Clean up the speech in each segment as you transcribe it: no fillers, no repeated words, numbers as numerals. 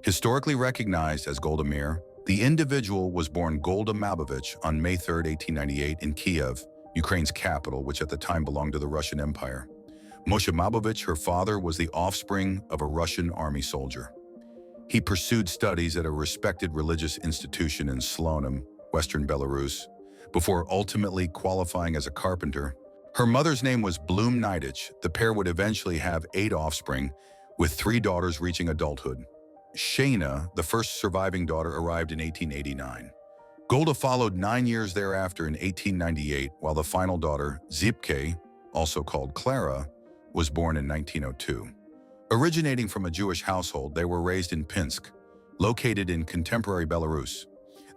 Historically recognized as Golda Meir, the individual was born Golda Meir on May 3, 1898 in Kyiv, Ukraine's capital, which at the time belonged to the Russian Empire. Moshe Meir, her father, was the offspring of a Russian army soldier. He pursued studies at a respected religious institution in Slonim, western Belarus, before ultimately qualifying as a carpenter. Her mother's name was Blum Nidich. The pair would eventually have 8 offspring, with 3 daughters reaching adulthood. Shayna, the first surviving daughter, arrived in 1889. Golda followed 9 years thereafter in 1898, while the final daughter, Zipke, also called Clara, was born in 1902. Originating from a Jewish household, they were raised in Pinsk, located in contemporary Belarus.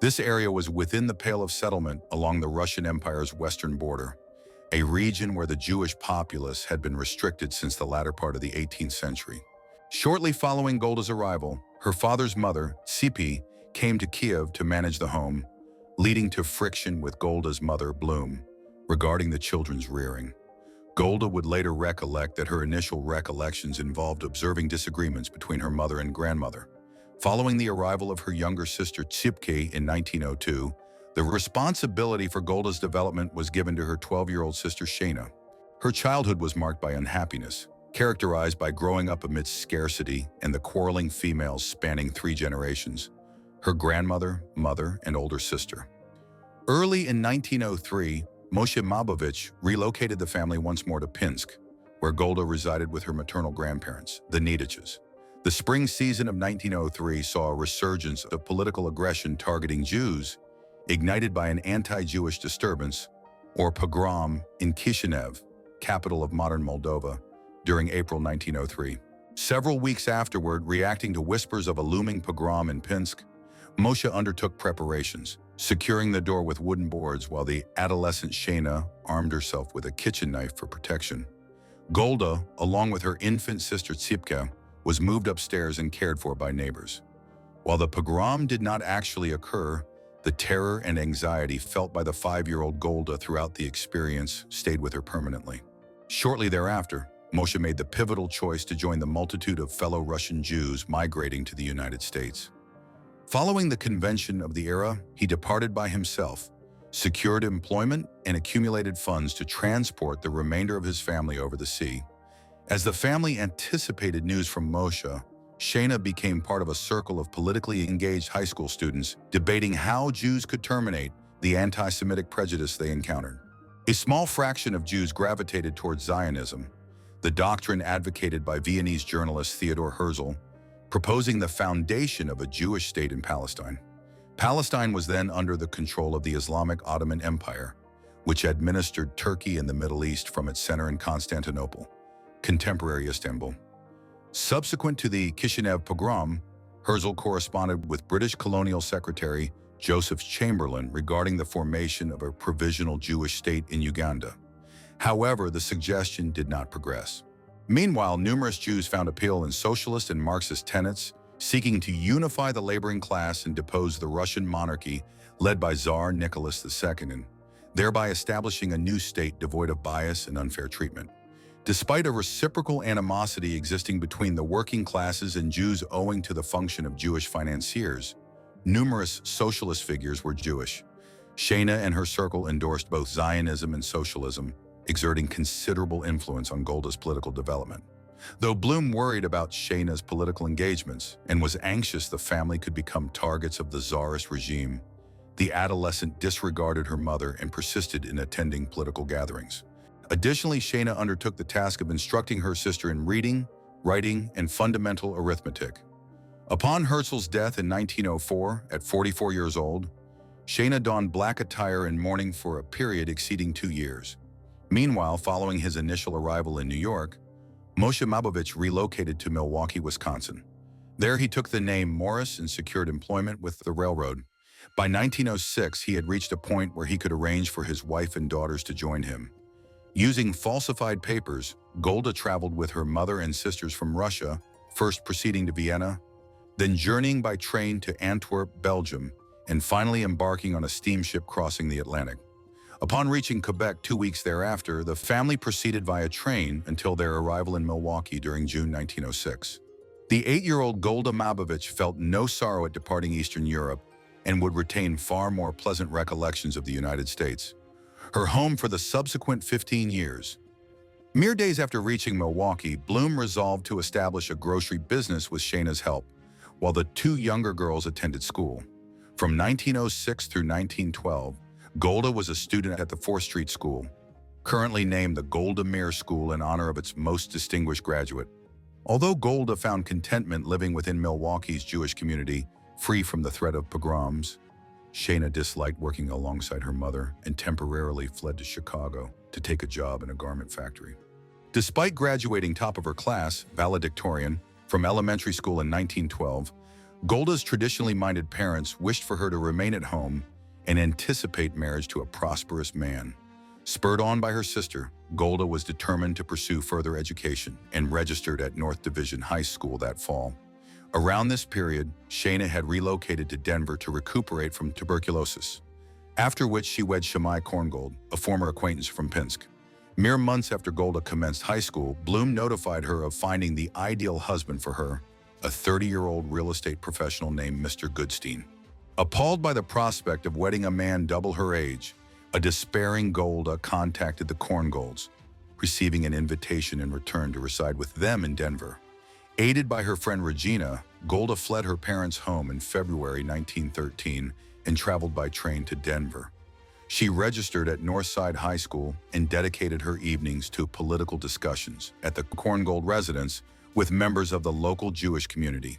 This area was within the Pale of Settlement along the Russian Empire's western border, a region where the Jewish populace had been restricted since the latter part of the 18th century. Shortly following Golda's arrival, her father's mother, Sipi, came to Kyiv to manage the home, leading to friction with Golda's mother, Blum, regarding the children's rearing. Golda would later recollect that her initial recollections involved observing disagreements between her mother and grandmother. Following the arrival of her younger sister Tsipke in 1902, the responsibility for Golda's development was given to her 12-year-old sister Shayna. Her childhood was marked by unhappiness, characterized by growing up amidst scarcity and the quarreling females spanning 3 generations: her grandmother, mother, and older sister. Early in 1903, Moshe Meir relocated the family once more to Pinsk, where Golda resided with her maternal grandparents, the Nidiches. The spring season of 1903 saw a resurgence of political aggression targeting Jews, ignited by an anti-Jewish disturbance, or pogrom, in Kishinev, capital of modern Moldova, during April 1903. Several weeks afterward, reacting to whispers of a looming pogrom in Pinsk, Moshe undertook preparations, securing the door with wooden boards while the adolescent Shayna armed herself with a kitchen knife for protection. Golda, along with her infant sister Tsipka, was moved upstairs and cared for by neighbors. While the pogrom did not actually occur, the terror and anxiety felt by the 5-year-old Golda throughout the experience stayed with her permanently. Shortly thereafter, Moshe made the pivotal choice to join the multitude of fellow Russian Jews migrating to the United States. Following the convention of the era, he departed by himself, secured employment, and accumulated funds to transport the remainder of his family over the sea. As the family anticipated news from Moshe, Shayna became part of a circle of politically engaged high school students debating how Jews could terminate the anti-Semitic prejudice they encountered. A small fraction of Jews gravitated towards Zionism, the doctrine advocated by Viennese journalist Theodor Herzl, proposing the foundation of a Jewish state in Palestine. Palestine was then under the control of the Islamic Ottoman Empire, which administered Turkey and the Middle East from its center in Constantinople, contemporary Istanbul. Subsequent to the Kishinev pogrom, Herzl corresponded with British colonial secretary Joseph Chamberlain regarding the formation of a provisional Jewish state in Uganda. However, the suggestion did not progress. Meanwhile, numerous Jews found appeal in socialist and Marxist tenets, seeking to unify the laboring class and depose the Russian monarchy led by Tsar Nicholas II, and thereby establishing a new state devoid of bias and unfair treatment. Despite a reciprocal animosity existing between the working classes and Jews owing to the function of Jewish financiers, numerous socialist figures were Jewish. Shayna and her circle endorsed both Zionism and socialism, exerting considerable influence on Golda's political development. Though Blum worried about Shayna's political engagements and was anxious the family could become targets of the Tsarist regime, the adolescent disregarded her mother and persisted in attending political gatherings. Additionally, Shayna undertook the task of instructing her sister in reading, writing, and fundamental arithmetic. Upon Herzl's death in 1904, at 44 years old, Shayna donned black attire in mourning for a period exceeding 2 years. Meanwhile, following his initial arrival in New York, Moshe Meir relocated to Milwaukee, Wisconsin. There he took the name Morris and secured employment with the railroad. By 1906, he had reached a point where he could arrange for his wife and daughters to join him. Using falsified papers, Golda traveled with her mother and sisters from Russia, first proceeding to Vienna, then journeying by train to Antwerp, Belgium, and finally embarking on a steamship crossing the Atlantic. Upon reaching Quebec 2 weeks thereafter, the family proceeded via train until their arrival in Milwaukee during June 1906. The 8-year-old Golda Meir felt no sorrow at departing Eastern Europe and would retain far more pleasant recollections of the United States, her home for the subsequent 15 years. Mere days after reaching Milwaukee, Bloom resolved to establish a grocery business with Shayna's help, while the two younger girls attended school. From 1906 through 1912, Golda was a student at the 4th Street School, currently named the Golda Meir School in honor of its most distinguished graduate. Although Golda found contentment living within Milwaukee's Jewish community, free from the threat of pogroms, Shayna disliked working alongside her mother and temporarily fled to Chicago to take a job in a garment factory. Despite graduating top of her class, valedictorian, from elementary school in 1912, Golda's traditionally minded parents wished for her to remain at home and anticipate marriage to a prosperous man. Spurred on by her sister, Golda was determined to pursue further education and registered at North Division High School that fall. Around this period, Shayna had relocated to Denver to recuperate from tuberculosis, after which she wed Shammai Korngold, a former acquaintance from Pinsk. Mere months after Golda commenced high school, Bloom notified her of finding the ideal husband for her, a 30-year-old real estate professional named Mr. Goodstein. Appalled by the prospect of wedding a man double her age, a despairing Golda contacted the Korngolds, receiving an invitation in return to reside with them in Denver. Aided by her friend Regina, Golda fled her parents' home in February 1913 and traveled by train to Denver. She registered at Northside High School and dedicated her evenings to political discussions at the Korngold residence with members of the local Jewish community.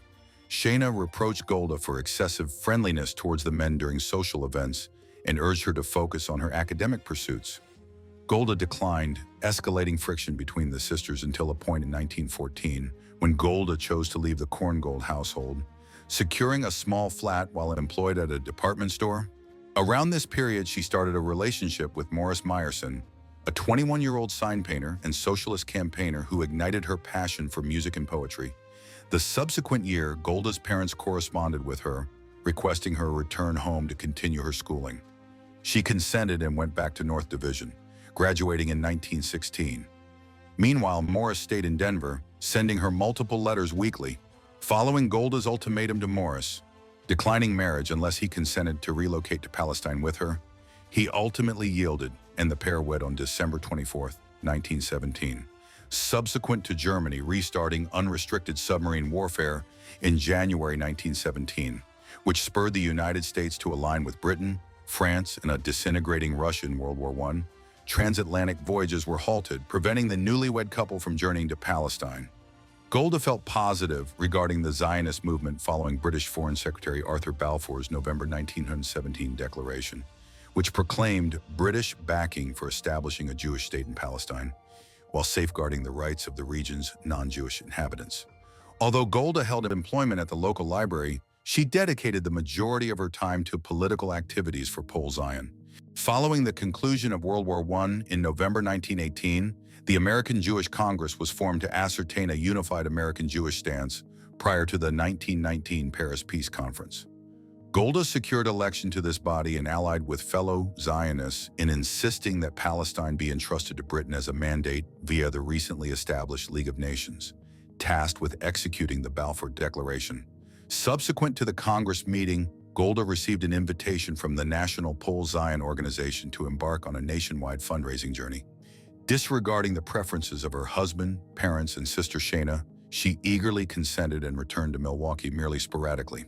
Shayna reproached Golda for excessive friendliness towards the men during social events and urged her to focus on her academic pursuits. Golda declined, escalating friction between the sisters until a point in 1914 when Golda chose to leave the Korngold household, securing a small flat while employed at a department store. Around this period, she started a relationship with Morris Meyerson, a 21-year-old sign painter and socialist campaigner who ignited her passion for music and poetry. The subsequent year, Golda's parents corresponded with her, requesting her return home to continue her schooling. She consented and went back to North Division, graduating in 1916. Meanwhile, Morris stayed in Denver, sending her multiple letters weekly. Following Golda's ultimatum to Morris, declining marriage unless he consented to relocate to Palestine with her, he ultimately yielded, and the pair wed on December 24, 1917. Subsequent to Germany restarting unrestricted submarine warfare in January 1917, which spurred the United States to align with Britain, France, and a disintegrating Russia in World War I, transatlantic voyages were halted, preventing the newlywed couple from journeying to Palestine. Golda felt positive regarding the Zionist movement following British Foreign Secretary Arthur Balfour's November 1917 declaration, which proclaimed British backing for establishing a Jewish state in Palestine, while safeguarding the rights of the region's non-Jewish inhabitants. Although Golda held employment at the local library, she dedicated the majority of her time to political activities for Pole Zion. Following the conclusion of World War I in November 1918, the American Jewish Congress was formed to ascertain a unified American Jewish stance prior to the 1919 Paris Peace Conference. Golda secured election to this body and allied with fellow Zionists in insisting that Palestine be entrusted to Britain as a mandate via the recently established League of Nations, tasked with executing the Balfour Declaration. Subsequent to the Congress meeting, Golda received an invitation from the National Pole Zion organization to embark on a nationwide fundraising journey. Disregarding the preferences of her husband, parents, and sister Shayna, she eagerly consented and returned to Milwaukee merely sporadically.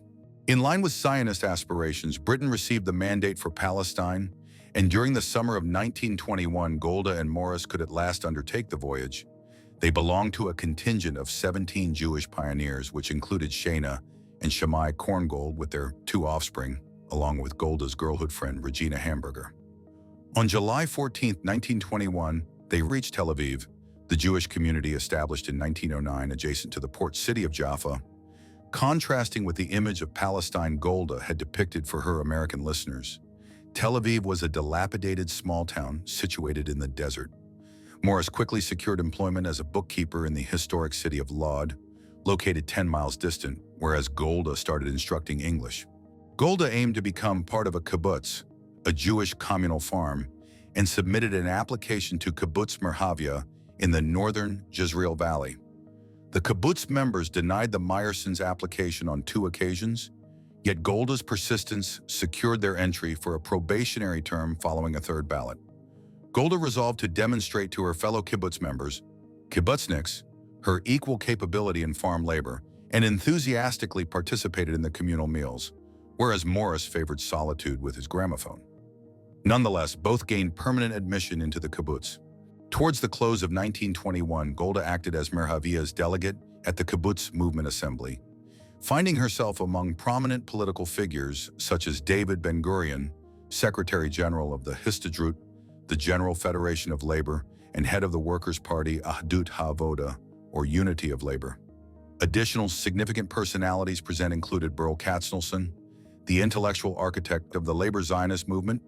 In line with Zionist aspirations, Britain received the mandate for Palestine, and during the summer of 1921, Golda and Morris could at last undertake the voyage. They belonged to a contingent of 17 Jewish pioneers, which included Shayna and Shammai Korngold with their 2 offspring, along with Golda's girlhood friend Regina Hamburger. On July 14, 1921, they reached Tel Aviv, the Jewish community established in 1909 adjacent to the port city of Jaffa. Contrasting with the image of Palestine Golda had depicted for her American listeners, Tel Aviv was a dilapidated small town situated in the desert. Morris quickly secured employment as a bookkeeper in the historic city of Lod, located 10 miles distant, whereas Golda started instructing English. Golda aimed to become part of a kibbutz, a Jewish communal farm, and submitted an application to Kibbutz Merhavia in the northern Jezreel Valley. The kibbutz members denied the Meyersons' application on 2 occasions, yet Golda's persistence secured their entry for a probationary term following a 3rd ballot. Golda resolved to demonstrate to her fellow kibbutz members, kibbutzniks, her equal capability in farm labor, and enthusiastically participated in the communal meals, whereas Morris favored solitude with his gramophone. Nonetheless, both gained permanent admission into the kibbutz. Towards the close of 1921, Golda acted as Merhavia's delegate at the Kibbutz Movement Assembly, finding herself among prominent political figures such as David Ben-Gurion, Secretary General of the Histadrut, the General Federation of Labor, and head of the Workers' Party Ahdut HaAvoda, or Unity of Labor. Additional significant personalities present included Burl Katznelson, the intellectual architect of the labor Zionist movement,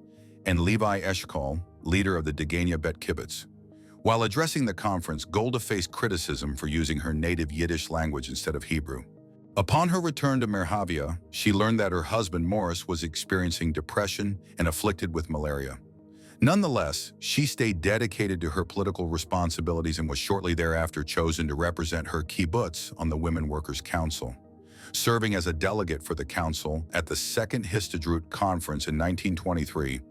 and Levi Eshkol, leader of the Degania Bet Kibbutz. While addressing the conference, Golda faced criticism for using her native Yiddish language instead of Hebrew. Upon her return to Merhavia, she learned that her husband Morris was experiencing depression and afflicted with malaria. Nonetheless, she stayed dedicated to her political responsibilities and was shortly thereafter chosen to represent her kibbutz on the Women Workers' Council. Serving as a delegate for the council at the Second Histadrut Conference in 1923,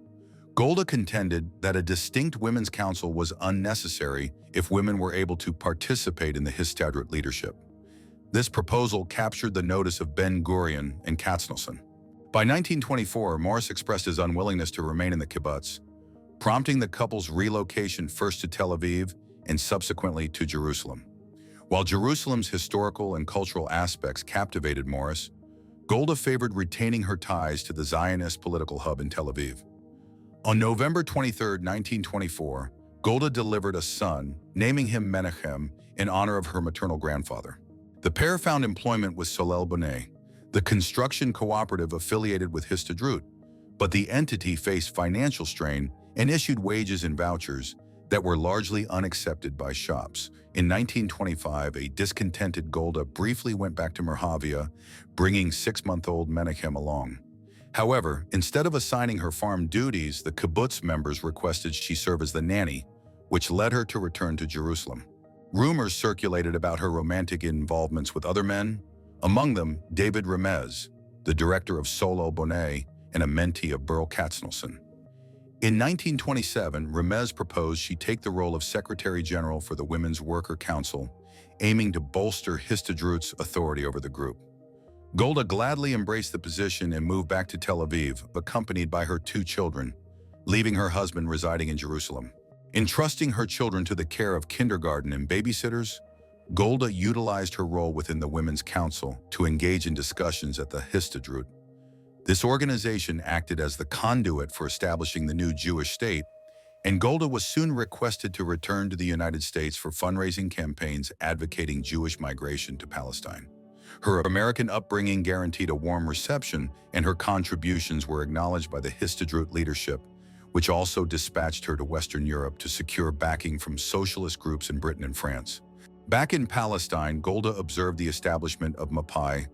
Golda contended that a distinct women's council was unnecessary if women were able to participate in the Histadrut leadership. This proposal captured the notice of Ben-Gurion and Katznelson. By 1924, Morris expressed his unwillingness to remain in the kibbutz, prompting the couple's relocation first to Tel Aviv and subsequently to Jerusalem. While Jerusalem's historical and cultural aspects captivated Morris, Golda favored retaining her ties to the Zionist political hub in Tel Aviv. On November 23, 1924, Golda delivered a son, naming him Menachem in honor of her maternal grandfather. The pair found employment with Solel Boneh, the construction cooperative affiliated with Histadrut, but the entity faced financial strain and issued wages and vouchers that were largely unaccepted by shops. In 1925, a discontented Golda briefly went back to Merhavia, bringing 6-month-old Menachem along. However, instead of assigning her farm duties, the kibbutz members requested she serve as the nanny, which led her to return to Jerusalem. Rumors circulated about her romantic involvements with other men, among them David Remez, the director of Solel Boneh and a mentee of Burl Katznelson. In 1927, Remez proposed she take the role of Secretary General for the Women's Worker Council, aiming to bolster Histadrut's authority over the group. Golda gladly embraced the position and moved back to Tel Aviv, accompanied by her 2 children, leaving her husband residing in Jerusalem. Entrusting her children to the care of kindergarten and babysitters, Golda utilized her role within the Women's Council to engage in discussions at the Histadrut. This organization acted as the conduit for establishing the new Jewish state, and Golda was soon requested to return to the United States for fundraising campaigns advocating Jewish migration to Palestine. Her American upbringing guaranteed a warm reception, and her contributions were acknowledged by the Histadrut leadership, which also dispatched her to Western Europe to secure backing from socialist groups in Britain and France. Back in Palestine, Golda observed the establishment of Mapai,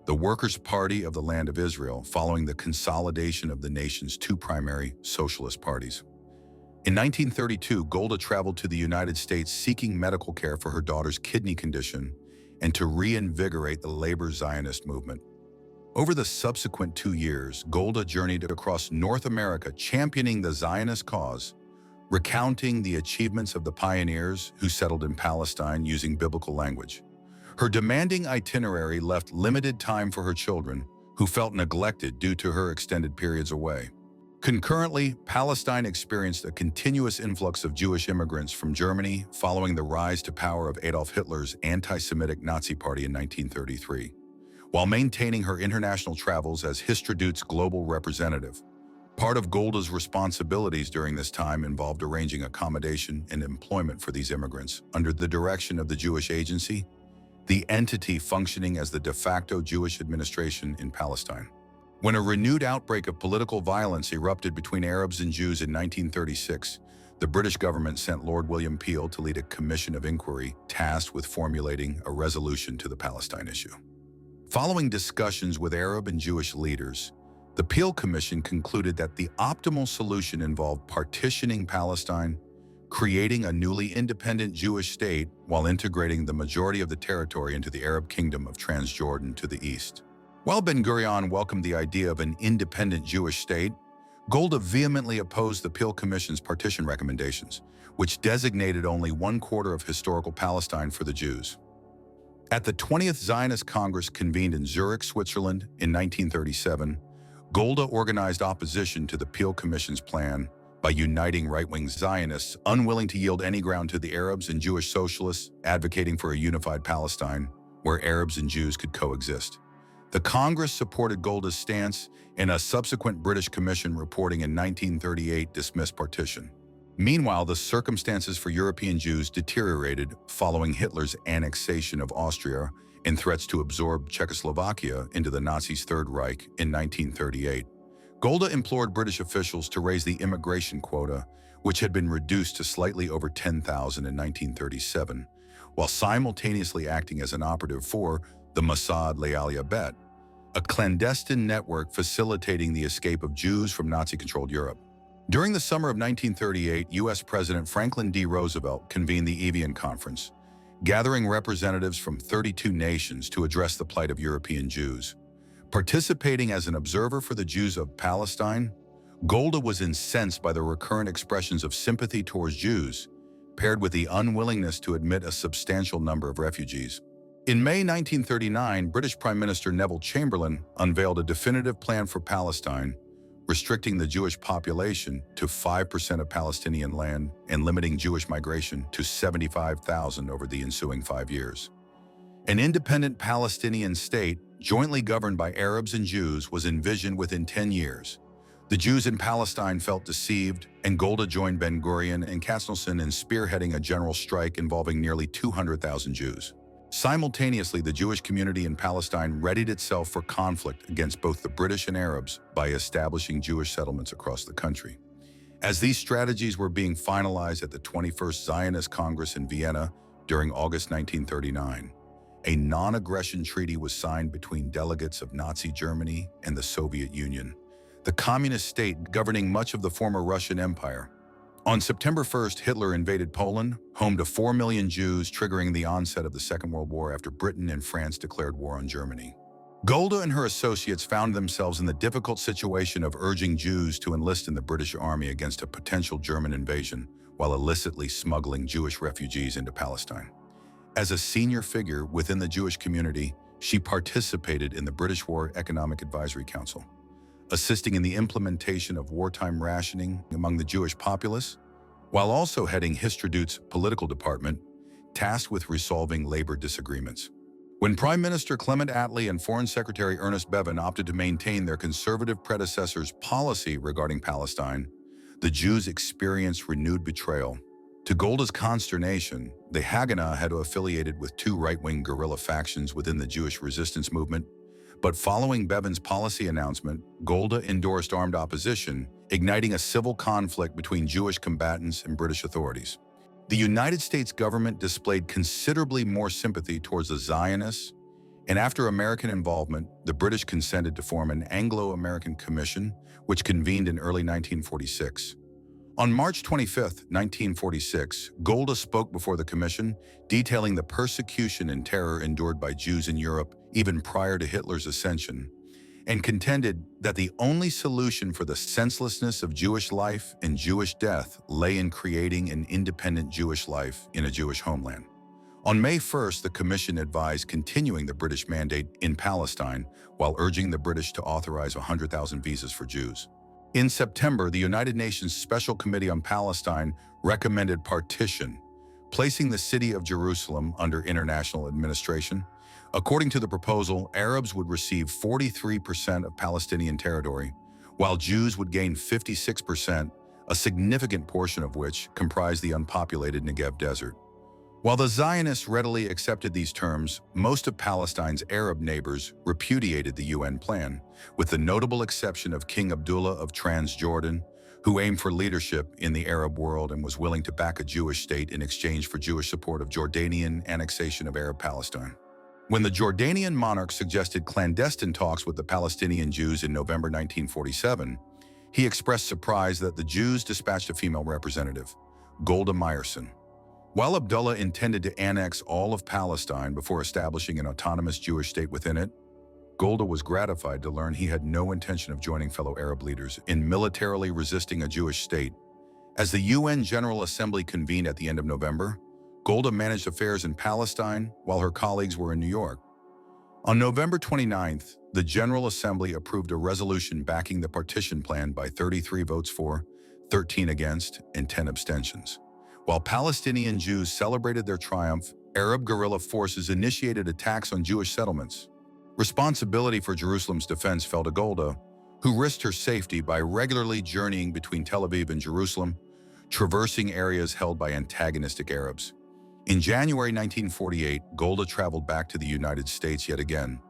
the Workers' Party of the Land of Israel, following the consolidation of the nation's 2 primary socialist parties. In 1932, Golda traveled to the United States seeking medical care for her daughter's kidney condition and to reinvigorate the labor Zionist movement. Over the subsequent 2 years, Golda journeyed across North America championing the Zionist cause, recounting the achievements of the pioneers who settled in Palestine using biblical language. Her demanding itinerary left limited time for her children, who felt neglected due to her extended periods away. Concurrently, Palestine experienced a continuous influx of Jewish immigrants from Germany following the rise to power of Adolf Hitler's anti-Semitic Nazi Party in 1933, while maintaining her international travels as Histadrut's global representative. Part of Golda's responsibilities during this time involved arranging accommodation and employment for these immigrants under the direction of the Jewish Agency, the entity functioning as the de facto Jewish administration in Palestine. When a renewed outbreak of political violence erupted between Arabs and Jews in 1936, the British government sent Lord William Peel to lead a commission of inquiry tasked with formulating a resolution to the Palestine issue. Following discussions with Arab and Jewish leaders, the Peel Commission concluded that the optimal solution involved partitioning Palestine, creating a newly independent Jewish state while integrating the majority of the territory into the Arab kingdom of Transjordan to the east. While Ben-Gurion welcomed the idea of an independent Jewish state, Golda vehemently opposed the Peel Commission's partition recommendations, which designated only 1/4 of historical Palestine for the Jews. At the 20th Zionist Congress convened in Zurich, Switzerland in 1937, Golda organized opposition to the Peel Commission's plan by uniting right-wing Zionists unwilling to yield any ground to the Arabs and Jewish socialists advocating for a unified Palestine where Arabs and Jews could coexist. The Congress supported Golda's stance, and a subsequent British commission reporting in 1938 dismissed partition. Meanwhile, the circumstances for European Jews deteriorated following Hitler's annexation of Austria and threats to absorb Czechoslovakia into the Nazis' Third Reich in 1938. Golda implored British officials to raise the immigration quota, which had been reduced to slightly over 10,000 in 1937, while simultaneously acting as an operative for the Mossad Leal Bet, a clandestine network facilitating the escape of Jews from Nazi-controlled Europe. During the summer of 1938, U.S. President Franklin D. Roosevelt convened the Evian Conference, gathering representatives from 32 nations to address the plight of European Jews. Participating as an observer for the Jews of Palestine, Golda was incensed by the recurrent expressions of sympathy towards Jews, paired with the unwillingness to admit a substantial number of refugees. In May 1939, British Prime Minister Neville Chamberlain unveiled a definitive plan for Palestine, restricting the Jewish population to 5% of Palestinian land and limiting Jewish migration to 75,000 over the ensuing 5 years. An independent Palestinian state, jointly governed by Arabs and Jews, was envisioned within 10 years. The Jews in Palestine felt deceived, and Golda joined Ben-Gurion and Katznelson in spearheading a general strike involving nearly 200,000 Jews. Simultaneously, the Jewish community in Palestine readied itself for conflict against both the British and Arabs by establishing Jewish settlements across the country. As these strategies were being finalized at the 21st Zionist Congress in Vienna during August 1939, a non-aggression treaty was signed between delegates of Nazi Germany and the Soviet Union, the communist state governing much of the former Russian Empire. On September 1st, Hitler invaded Poland, home to 4 million Jews, triggering the onset of the Second World War after Britain and France declared war on Germany. Golda and her associates found themselves in the difficult situation of urging Jews to enlist in the British Army against a potential German invasion, while illicitly smuggling Jewish refugees into Palestine. As a senior figure within the Jewish community, she participated in the British War Economic Advisory Council, assisting in the implementation of wartime rationing among the Jewish populace, while also heading Histadrut's political department, tasked with resolving labor disagreements. When Prime Minister Clement Attlee and Foreign Secretary Ernest Bevin opted to maintain their conservative predecessors' policy regarding Palestine, the Jews experienced renewed betrayal. To Golda's consternation, the Haganah had affiliated with two right-wing guerrilla factions within the Jewish resistance movement. But following Bevin's policy announcement, Golda endorsed armed opposition, igniting a civil conflict between Jewish combatants and British authorities. The United States government displayed considerably more sympathy towards the Zionists, and after American involvement, the British consented to form an Anglo-American Commission, which convened in early 1946. On March 25, 1946, Golda spoke before the commission, detailing the persecution and terror endured by Jews in Europe even prior to Hitler's ascension, and contended that the only solution for the senselessness of Jewish life and Jewish death lay in creating an independent Jewish life in a Jewish homeland. On May 1st, the commission advised continuing the British mandate in Palestine while urging the British to authorize 100,000 visas for Jews. In September, the United Nations Special Committee on Palestine recommended partition, placing the city of Jerusalem under international administration. According to the proposal, Arabs would receive 43% of Palestinian territory, while Jews would gain 56%, a significant portion of which comprised the unpopulated Negev Desert. While the Zionists readily accepted these terms, most of Palestine's Arab neighbors repudiated the UN plan, with the notable exception of King Abdullah of Transjordan, who aimed for leadership in the Arab world and was willing to back a Jewish state in exchange for Jewish support of Jordanian annexation of Arab Palestine. When the Jordanian monarch suggested clandestine talks with the Palestinian Jews in November 1947, he expressed surprise that the Jews dispatched a female representative. Golda Meir. While Abdullah intended to annex all of Palestine before establishing an autonomous Jewish state within it, Golda was gratified to learn he had no intention of joining fellow Arab leaders in militarily resisting a Jewish state. As the UN General Assembly convened at the end of November, Golda managed affairs in Palestine while her colleagues were in New York. On November 29th, the General Assembly approved a resolution backing the partition plan by 33 votes for, 13 against, and 10 abstentions. While Palestinian Jews celebrated their triumph, Arab guerrilla forces initiated attacks on Jewish settlements. Responsibility for Jerusalem's defense fell to Golda, who risked her safety by regularly journeying between Tel Aviv and Jerusalem, traversing areas held by antagonistic Arabs. In January 1948, Golda traveled back to the United States yet again,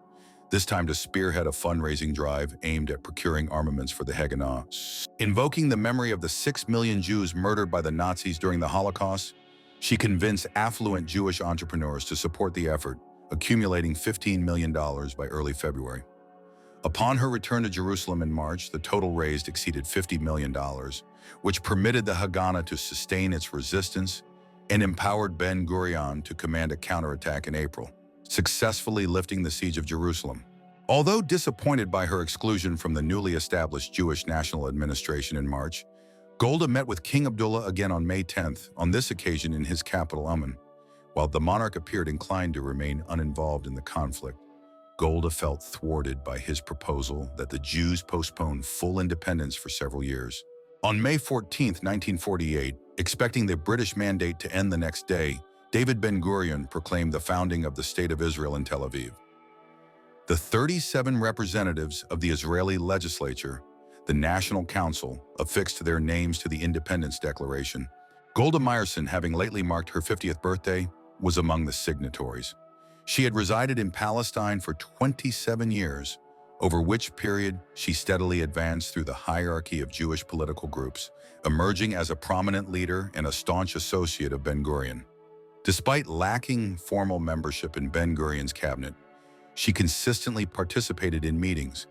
this time to spearhead a fundraising drive aimed at procuring armaments for the Haganah. Invoking the memory of the 6 million Jews murdered by the Nazis during the Holocaust, she convinced affluent Jewish entrepreneurs to support the effort, accumulating $15 million by early February. Upon her return to Jerusalem in March, the total raised exceeded $50 million, which permitted the Haganah to sustain its resistance and empowered Ben-Gurion to command a counterattack in April, successfully lifting the siege of Jerusalem. Although disappointed by her exclusion from the newly established Jewish National Administration in March, Golda met with King Abdullah again on May 10th, on this occasion in his capital Amman. While the monarch appeared inclined to remain uninvolved in the conflict, Golda felt thwarted by his proposal that the Jews postpone full independence for several years. On May 14, 1948, expecting the British mandate to end the next day, David Ben-Gurion proclaimed the founding of the State of Israel in Tel Aviv. The 37 representatives of the Israeli legislature, the National Council, affixed their names to the Independence Declaration. Golda Meir, having lately marked her 50th birthday, was among the signatories. She had resided in Palestine for 27 years, over which period she steadily advanced through the hierarchy of Jewish political groups, emerging as a prominent leader and a staunch associate of Ben-Gurion. Despite lacking formal membership in Ben-Gurion's cabinet, she consistently participated in meetings,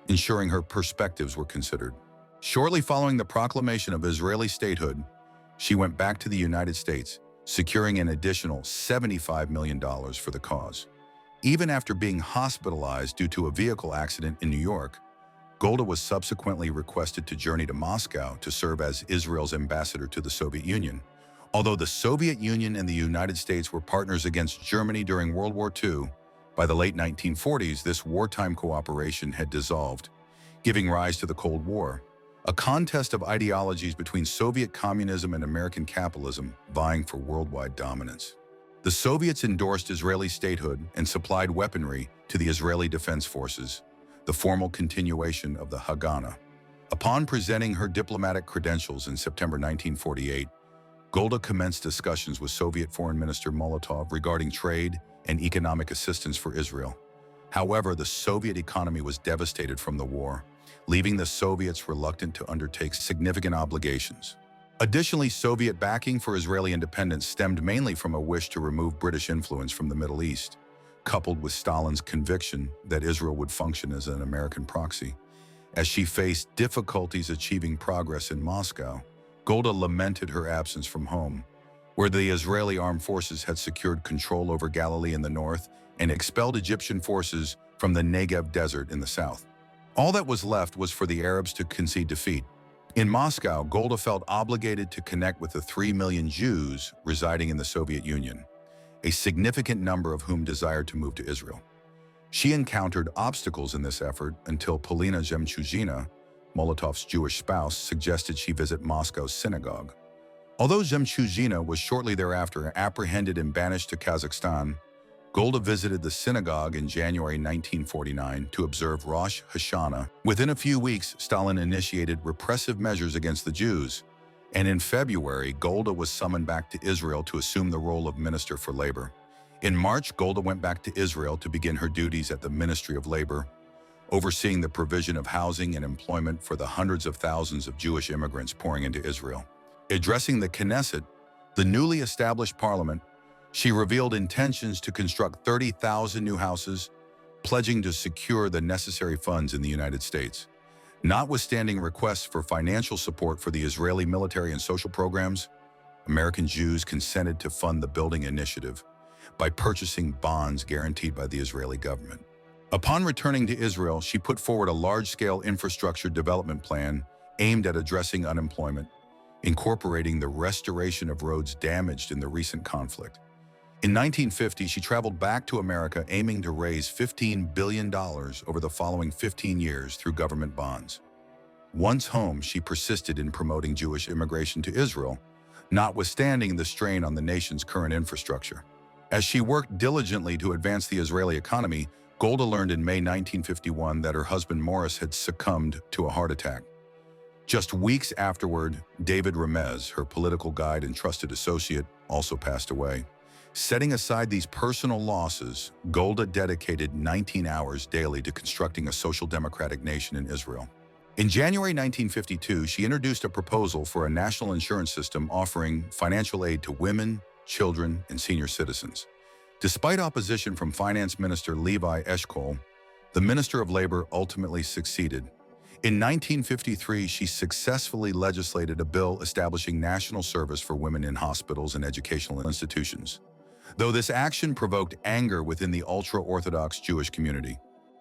ensuring her perspectives were considered. Shortly following the proclamation of Israeli statehood, she went back to the United States, securing an additional $75 million for the cause. Even after being hospitalized due to a vehicle accident in New York, Golda was subsequently requested to journey to Moscow to serve as Israel's ambassador to the Soviet Union. Although the Soviet Union and the United States were partners against Germany during World War II, by the late 1940s, this wartime cooperation had dissolved, giving rise to the Cold War, a contest of ideologies between Soviet communism and American capitalism vying for worldwide dominance. The Soviets endorsed Israeli statehood and supplied weaponry to the Israeli Defense Forces, the formal continuation of the Haganah. Upon presenting her diplomatic credentials in September 1948, Golda commenced discussions with Soviet Foreign Minister Molotov regarding trade and economic assistance for Israel. However, the Soviet economy was devastated from the war, leaving the Soviets reluctant to undertake significant obligations. Additionally, Soviet backing for Israeli independence stemmed mainly from a wish to remove British influence from the Middle East, coupled with Stalin's conviction that Israel would function as an American proxy. As she faced difficulties achieving progress in Moscow, Golda lamented her absence from home, where the Israeli armed forces had secured control over Galilee in the north and expelled Egyptian forces from the Negev desert in the south. All that was left was for the Arabs to concede defeat. In Moscow, Golda felt obligated to connect with the 3 million Jews residing in the Soviet Union, a significant number of whom desired to move to Israel. She encountered obstacles in this effort until Polina Zemchuzhina, Molotov's Jewish spouse, suggested she visit Moscow's synagogue. Although Zemchuzhina was shortly thereafter apprehended and banished to Kazakhstan, Golda visited the synagogue in January 1949 to observe Rosh Hashanah. Within a few weeks, Stalin initiated repressive measures against the Jews, and in February, Golda was summoned back to Israel to assume the role of Minister for Labor. In March, Golda went back to Israel to begin her duties at the Ministry of Labor, overseeing the provision of housing and employment for the hundreds of thousands of Jewish immigrants pouring into Israel. Addressing the Knesset, the newly established parliament, she revealed intentions to construct 30,000 new houses, pledging to secure the necessary funds in the United States. Notwithstanding requests for financial support for the Israeli military and social programs, American Jews consented to fund the building initiative by purchasing bonds guaranteed by the Israeli government. Upon returning to Israel, she put forward a large-scale infrastructure development plan aimed at addressing unemployment, incorporating the restoration of roads damaged in the recent conflict. In 1950, she traveled back to America aiming to raise $15 billion over the following 15 years through government bonds. Once home, she persisted in promoting Jewish immigration to Israel, notwithstanding the strain on the nation's current infrastructure. As she worked diligently to advance the Israeli economy, Golda learned in May 1951 that her husband Morris had succumbed to a heart attack. Just weeks afterward, David Remez, her political guide and trusted associate, also passed away. Setting aside these personal losses, Golda dedicated 19 hours daily to constructing a social democratic nation in Israel. In January 1952, she introduced a proposal for a national insurance system offering financial aid to women, children, and senior citizens. Despite opposition from Finance Minister Levi Eshkol, the Minister of Labor ultimately succeeded. In 1953, she successfully legislated a bill establishing national service for women in hospitals and educational institutions, though this action provoked anger within the ultra-Orthodox Jewish community.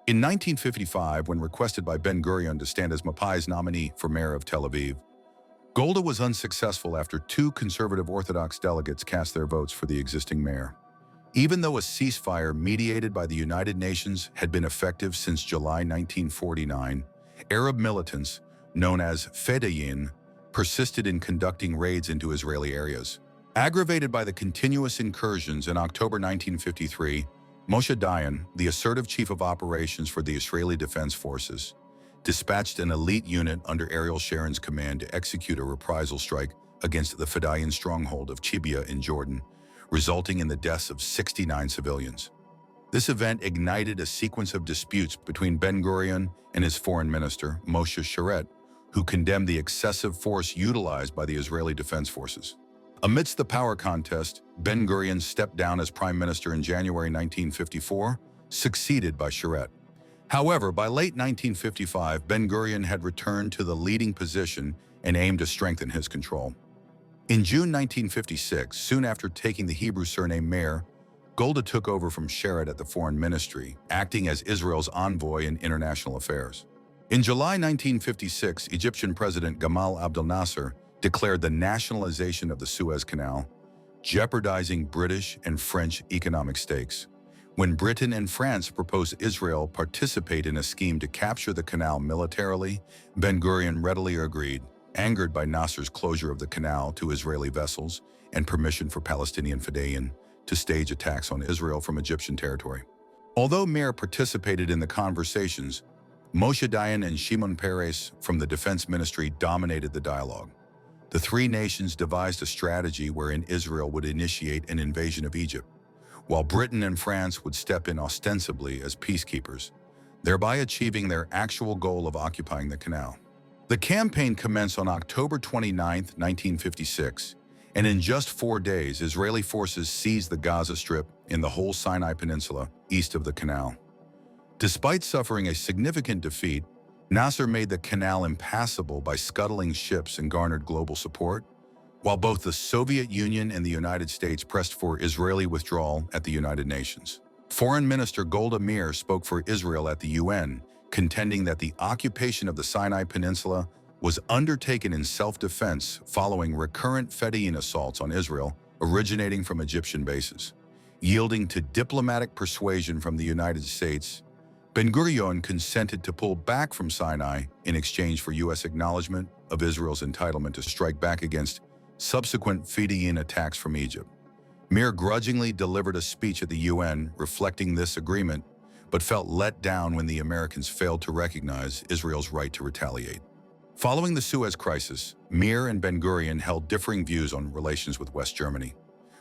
In 1955, when requested by Ben-Gurion to stand as Mapai's nominee for mayor of Tel Aviv, Golda was unsuccessful after two conservative Orthodox delegates cast their votes for the existing mayor. Even though a ceasefire mediated by the United Nations had been effective since July 1949, Arab militants, known as Fedayeen, persisted in conducting raids into Israeli areas. Aggravated by the continuous incursions in October 1953, Moshe Dayan, the assertive chief of operations for the Israeli Defense Forces, dispatched an elite unit under Ariel Sharon's command to execute a reprisal strike against the Fedayeen stronghold of Chibia in Jordan, resulting in the deaths of 69 civilians. This event ignited a sequence of disputes between Ben-Gurion and his foreign minister, Moshe Sharet, who condemned the excessive force utilized by the Israeli Defense Forces. Amidst the power contest, Ben-Gurion stepped down as prime minister in January 1954, succeeded by Sharet. However, by late 1955, Ben-Gurion had returned to the leading position and aimed to strengthen his control. In June 1956, soon after taking the Hebrew surname Meir, Golda took over from Sharet at the Foreign Ministry, acting as Israel's envoy in international affairs. In July 1956, Egyptian President Gamal Abdel Nasser declared the nationalization of the Suez Canal, jeopardizing British and French economic stakes. When Britain and France proposed Israel participate in a scheme to capture the canal militarily, Ben-Gurion readily agreed, angered by Nasser's closure of the canal to Israeli vessels and permission for Palestinian Fedayeen to stage attacks on Israel from Egyptian territory. Although Meir participated in the conversations, Moshe Dayan and Shimon Peres from the Defense Ministry dominated the dialogue. The three nations devised a strategy wherein Israel would initiate an invasion of Egypt, while Britain and France would step in ostensibly as peacekeepers, thereby achieving their actual goal of occupying the canal. The campaign commenced on October 29, 1956, and in just 4 days, Israeli forces seized the Gaza Strip in the whole Sinai Peninsula east of the canal. Despite suffering a significant defeat, Nasser made the canal impassable by scuttling ships and garnered global support, while both the Soviet Union and the United States pressed for Israeli withdrawal at the United Nations. Foreign Minister Golda Meir spoke for Israel at the UN, contending that the occupation of the Sinai Peninsula was undertaken in self-defense following recurrent Fedayeen assaults on Israel originating from Egyptian bases. Yielding to diplomatic persuasion from the United States, Ben-Gurion consented to pull back from Sinai in exchange for U.S. acknowledgement of Israel's entitlement to strike back against subsequent Fedayeen attacks from Egypt. Meir grudgingly delivered a speech at the UN reflecting this agreement, but felt let down when the Americans failed to recognize Israel's right to retaliate. Following the Suez Crisis, Meir and Ben-Gurion held differing views on relations with West Germany.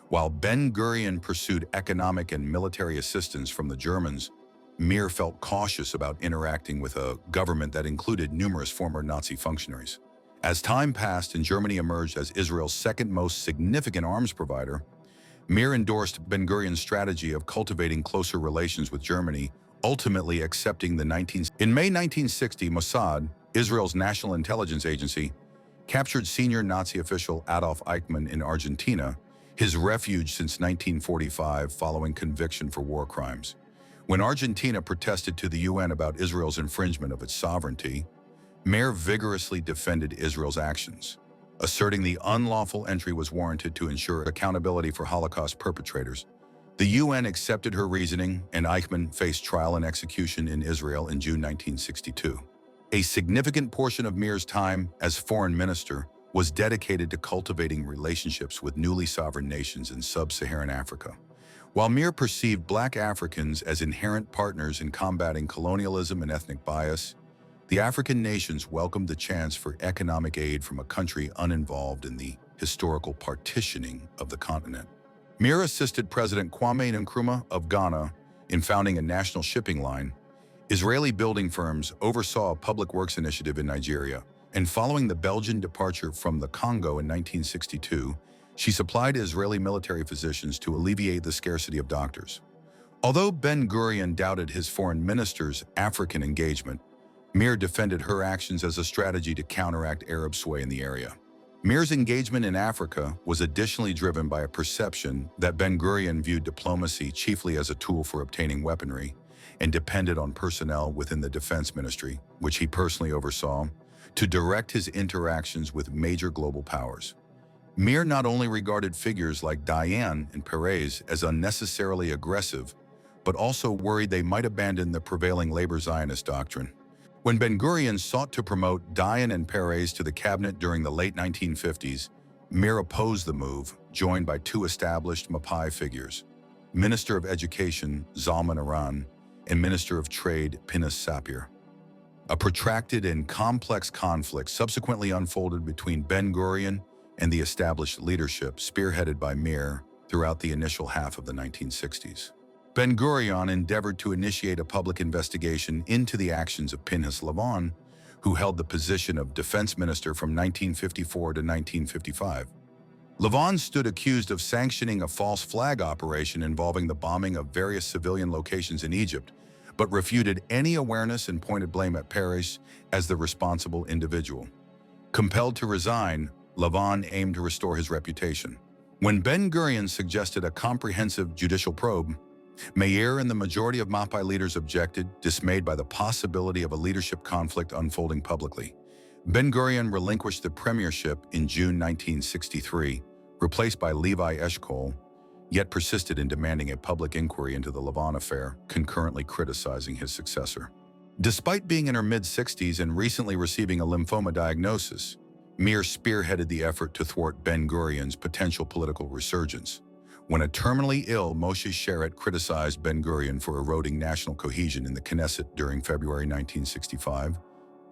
While Ben-Gurion pursued economic and military assistance from the Germans, Meir felt cautious about interacting with a government that included numerous former Nazi functionaries. As time passed and Germany emerged as Israel's second most significant arms provider, Meir endorsed Ben-Gurion's strategy of cultivating closer relations with Germany, ultimately accepting In May 1960, Mossad, Israel's national intelligence agency, captured senior Nazi official Adolf Eichmann in Argentina, his refuge since 1945 following conviction for war crimes. When Argentina protested to the UN about Israel's infringement of its sovereignty, Meir vigorously defended Israel's actions, asserting the unlawful entry was warranted to ensure accountability for Holocaust perpetrators. The UN accepted her reasoning, and Eichmann faced trial and execution in Israel in June 1962. A significant portion of Meir's time as foreign minister was dedicated to cultivating relationships with newly sovereign nations in sub-Saharan Africa. While Meir perceived Black Africans as inherent partners in combating colonialism and ethnic bias, the African nations welcomed the chance for economic aid from a country uninvolved in the historical partitioning of the continent. Meir assisted President Kwame Nkrumah of Ghana in founding a national shipping line. Israeli building firms oversaw a public works initiative in Nigeria, and following the Belgian departure from the Congo in 1962, she supplied Israeli military physicians to alleviate the scarcity of doctors. Although Ben-Gurion doubted his foreign minister's African engagement, Meir defended her actions as a strategy to counteract Arab sway in the area. Meir's engagement in Africa was additionally driven by a perception that Ben-Gurion viewed diplomacy chiefly as a tool for obtaining weaponry and depended on personnel within the defense ministry, which he personally oversaw, to direct his interactions with major global powers. Meir not only regarded figures like Dayan and Peres as unnecessarily aggressive, but also worried they might abandon the prevailing labor Zionist doctrine. When Ben-Gurion sought to promote Dayan and Peres to the cabinet during the late 1950s, Meir opposed the move, joined by two established Mapai figures, Minister of Education Zalman Aran and Minister of Trade Pinhas Sapir. A protracted and complex conflict subsequently unfolded between Ben-Gurion and the established leadership spearheaded by Meir throughout the initial half of the 1960s. Ben-Gurion endeavored to initiate a public investigation into the actions of Pinhas Lavon, who held the position of defense minister from 1954 to 1955. Lavon stood accused of sanctioning a false flag operation involving the bombing of various civilian locations in Egypt, but refuted any awareness and pointed blame at Peres as the responsible individual. Compelled to resign, Lavon aimed to restore his reputation. When Ben-Gurion suggested a comprehensive judicial probe, Meir and the majority of Mapai leaders objected, dismayed by the possibility of a leadership conflict unfolding publicly. Ben-Gurion relinquished the premiership in June 1963, replaced by Levi Eshkol, yet persisted in demanding a public inquiry into the Lavon affair, concurrently criticizing his successor. Despite being in her mid-60s and recently receiving a lymphoma diagnosis, Meir spearheaded the effort to thwart Ben-Gurion's potential political resurgence. When a terminally ill Moshe Sharett criticized Ben-Gurion for eroding national cohesion in the Knesset during February 1965,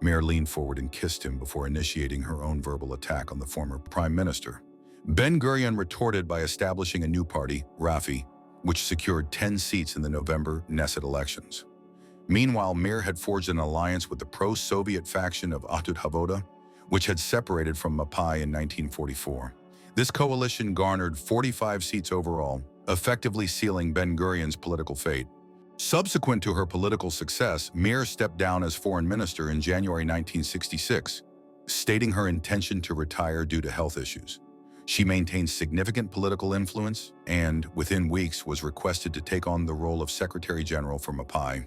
Meir leaned forward and kissed him before initiating her own verbal attack on the former prime minister. Ben-Gurion retorted by establishing a new party, Rafi, which secured 10 seats in the November Knesset elections. Meanwhile, Meir had forged an alliance with the pro-Soviet faction of Ahut Havoda, which had separated from Mapai in 1944. This coalition garnered 45 seats overall, effectively sealing Ben-Gurion's political fate. Subsequent to her political success, Meir stepped down as foreign minister in January 1966, stating her intention to retire due to health issues. She maintained significant political influence and, within weeks, was requested to take on the role of Secretary General for Mapai.